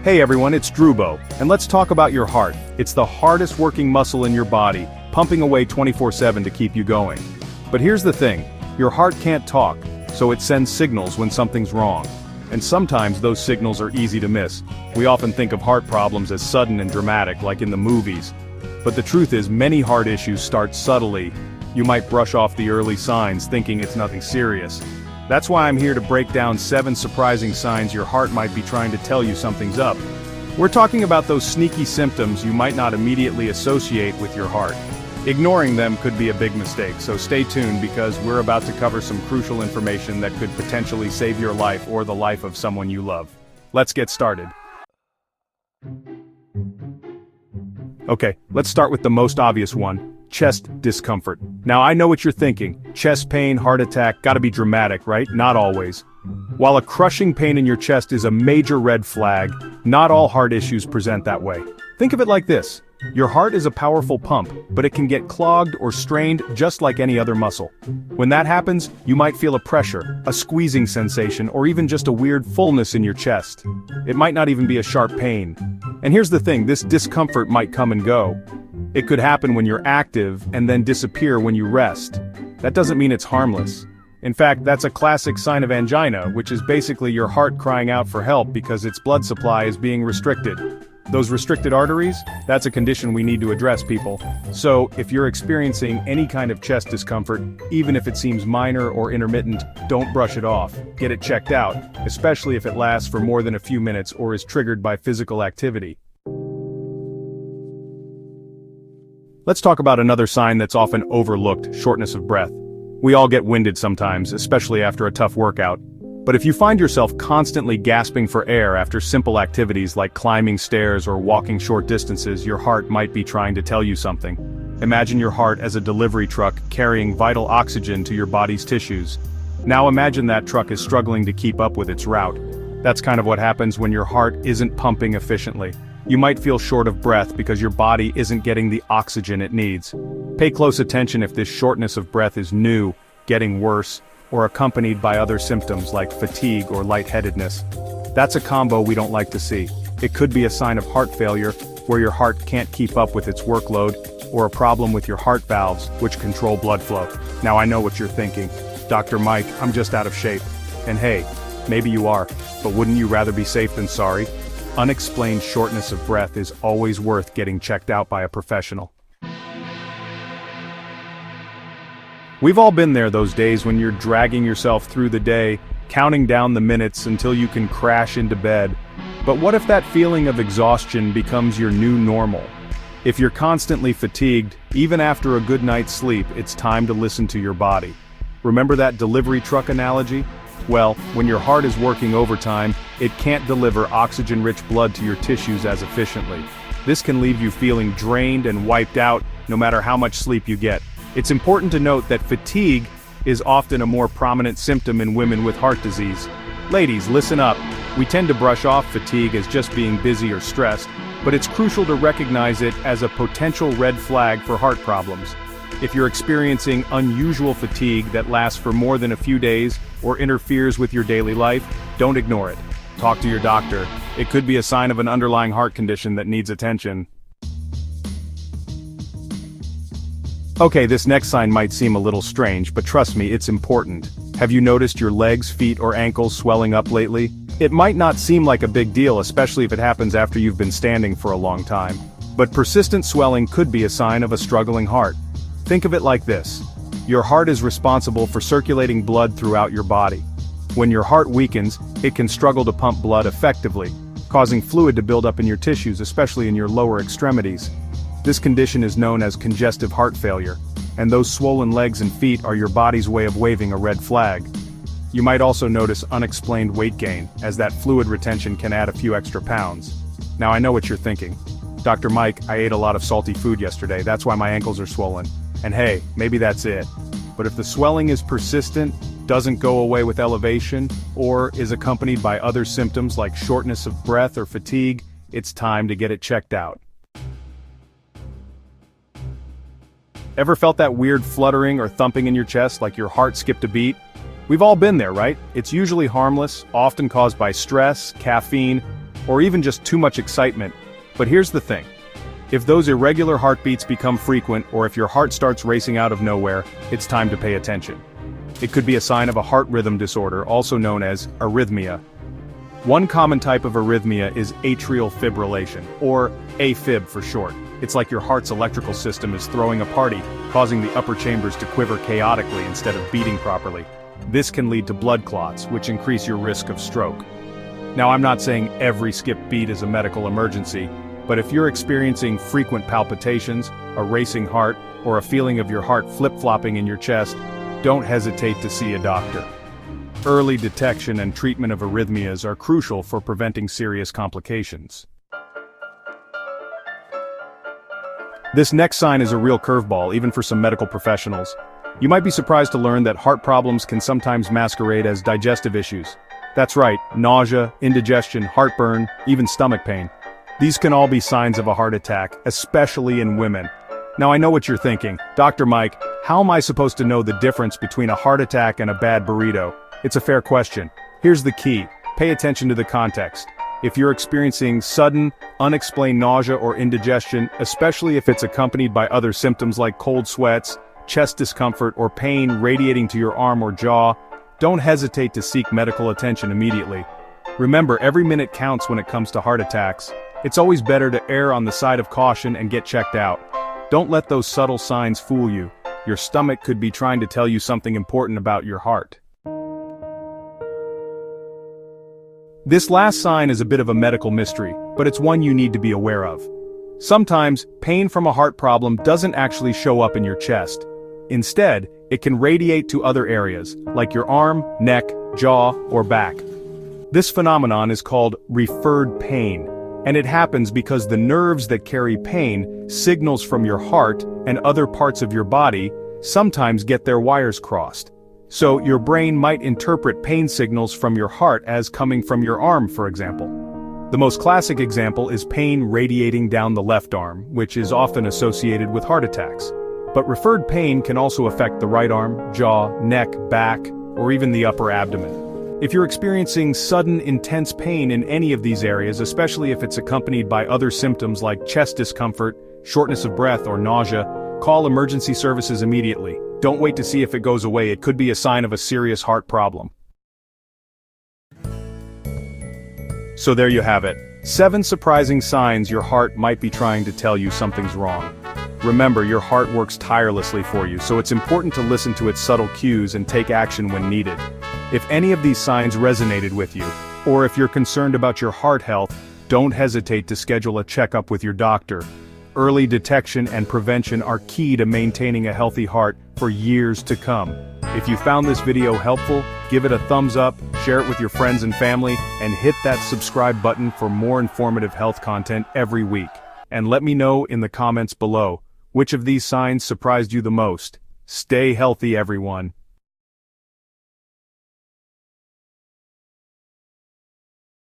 Hey everyone, it's Drubo, and let's talk about your heart. It's the hardest working muscle in your body, pumping away 24/7 to keep you going. But here's the thing, your heart can't talk, so it sends signals when something's wrong. And sometimes those signals are easy to miss. We often think of heart problems as sudden and dramatic, like in the movies. But the truth is, many heart issues start subtly. You might brush off the early signs thinking it's nothing serious. That's why I'm here to break down 7 surprising signs your heart might be trying to tell you something's up. We're talking about those sneaky symptoms you might not immediately associate with your heart. Ignoring them could be a big mistake, so stay tuned because we're about to cover some crucial information that could potentially save your life or the life of someone you love. Let's get started. Okay, let's start with the most obvious one. Chest discomfort. Now I know what you're thinking. Chest pain, heart attack, gotta be dramatic, right? Not always. While a crushing pain in your chest is a major red flag, not all heart issues present that way. Think of it like this. Your heart is a powerful pump, but it can get clogged or strained just like any other muscle. When that happens, you might feel a pressure, a squeezing sensation, or even just a weird fullness in your chest. It might not even be a sharp pain. And here's the thing, this discomfort might come and go. It could happen when you're active and then disappear when you rest. That doesn't mean it's harmless. In fact, that's a classic sign of angina, which is basically your heart crying out for help because its blood supply is being restricted. Those restricted arteries? That's a condition we need to address, people. So, if you're experiencing any kind of chest discomfort, even if it seems minor or intermittent, don't brush it off. Get it checked out, especially if it lasts for more than a few minutes or is triggered by physical activity. Let's talk about another sign that's often overlooked, shortness of breath. We all get winded sometimes, especially after a tough workout. But if you find yourself constantly gasping for air after simple activities like climbing stairs or walking short distances, your heart might be trying to tell you something. Imagine your heart as a delivery truck carrying vital oxygen to your body's tissues. Now imagine that truck is struggling to keep up with its route. That's kind of what happens when your heart isn't pumping efficiently. You might feel short of breath because your body isn't getting the oxygen it needs. Pay close attention if this shortness of breath is new, getting worse, or accompanied by other symptoms like fatigue or lightheadedness. That's a combo we don't like to see. It could be a sign of heart failure, where your heart can't keep up with its workload, or a problem with your heart valves, which control blood flow. Now I know what you're thinking. Dr. Mike, I'm just out of shape. And hey, maybe you are, but wouldn't you rather be safe than sorry? Unexplained shortness of breath is always worth getting checked out by a professional. We've all been there those days when you're dragging yourself through the day, counting down the minutes until you can crash into bed. But what if that feeling of exhaustion becomes your new normal? If you're constantly fatigued, even after a good night's sleep, it's time to listen to your body. Remember that delivery truck analogy? Well, when your heart is working overtime, it can't deliver oxygen-rich blood to your tissues as efficiently. This can leave you feeling drained and wiped out, no matter how much sleep you get. It's important to note that fatigue is often a more prominent symptom in women with heart disease. Ladies, listen up. We tend to brush off fatigue as just being busy or stressed, but it's crucial to recognize it as a potential red flag for heart problems. If you're experiencing unusual fatigue that lasts for more than a few days or interferes with your daily life, don't ignore it. Talk to your doctor. It could be a sign of an underlying heart condition that needs attention. Okay, this next sign might seem a little strange, but trust me, it's important. Have you noticed your legs, feet, or ankles swelling up lately? It might not seem like a big deal, especially if it happens after you've been standing for a long time. But persistent swelling could be a sign of a struggling heart. Think of it like this. Your heart is responsible for circulating blood throughout your body. When your heart weakens, it can struggle to pump blood effectively, causing fluid to build up in your tissues, especially in your lower extremities. This condition is known as congestive heart failure, and those swollen legs and feet are your body's way of waving a red flag. You might also notice unexplained weight gain, as that fluid retention can add a few extra pounds. Now I know what you're thinking. Dr. Mike, I ate a lot of salty food yesterday, that's why my ankles are swollen. And hey, maybe that's it. But if the swelling is persistent, doesn't go away with elevation, or is accompanied by other symptoms like shortness of breath or fatigue, it's time to get it checked out. Ever felt that weird fluttering or thumping in your chest like your heart skipped a beat? We've all been there, right? It's usually harmless, often caused by stress, caffeine, or even just too much excitement. But here's the thing. If those irregular heartbeats become frequent, or if your heart starts racing out of nowhere, it's time to pay attention. It could be a sign of a heart rhythm disorder, also known as arrhythmia. One common type of arrhythmia is atrial fibrillation, or AFib for short. It's like your heart's electrical system is throwing a party, causing the upper chambers to quiver chaotically instead of beating properly. This can lead to blood clots, which increase your risk of stroke. Now, I'm not saying every skipped beat is a medical emergency, but if you're experiencing frequent palpitations, a racing heart, or a feeling of your heart flip-flopping in your chest, don't hesitate to see a doctor. Early detection and treatment of arrhythmias are crucial for preventing serious complications. This next sign is a real curveball, even for some medical professionals. You might be surprised to learn that heart problems can sometimes masquerade as digestive issues. That's right, nausea, indigestion, heartburn, even stomach pain. These can all be signs of a heart attack, especially in women. Now I know what you're thinking, Dr. Mike, how am I supposed to know the difference between a heart attack and a bad burrito? It's a fair question. Here's the key. Pay attention to the context. If you're experiencing sudden, unexplained nausea or indigestion, especially if it's accompanied by other symptoms like cold sweats, chest discomfort, or pain radiating to your arm or jaw, don't hesitate to seek medical attention immediately. Remember, every minute counts when it comes to heart attacks. It's always better to err on the side of caution and get checked out. Don't let those subtle signs fool you. Your stomach could be trying to tell you something important about your heart. This last sign is a bit of a medical mystery, but it's one you need to be aware of. Sometimes, pain from a heart problem doesn't actually show up in your chest. Instead, it can radiate to other areas, like your arm, neck, jaw, or back. This phenomenon is called referred pain, and it happens because the nerves that carry pain, signals from your heart and other parts of your body, sometimes get their wires crossed. So your brain might interpret pain signals from your heart as coming from your arm, for example. The most classic example is pain radiating down the left arm, which is often associated with heart attacks. But referred pain can also affect the right arm, jaw, neck, back, or even the upper abdomen. If you're experiencing sudden, intense pain in any of these areas, especially if it's accompanied by other symptoms like chest discomfort, shortness of breath, or nausea, call emergency services immediately. Don't wait to see if it goes away. It could be a sign of a serious heart problem. So there you have it. 7 surprising signs your heart might be trying to tell you something's wrong. Remember, your heart works tirelessly for you, so it's important to listen to its subtle cues and take action when needed. If any of these signs resonated with you, or if you're concerned about your heart health, don't hesitate to schedule a checkup with your doctor. Early detection and prevention are key to maintaining a healthy heart for years to come. If you found this video helpful, give it a thumbs up, share it with your friends and family, and hit that subscribe button for more informative health content every week. And let me know in the comments below, which of these signs surprised you the most? Stay healthy, everyone.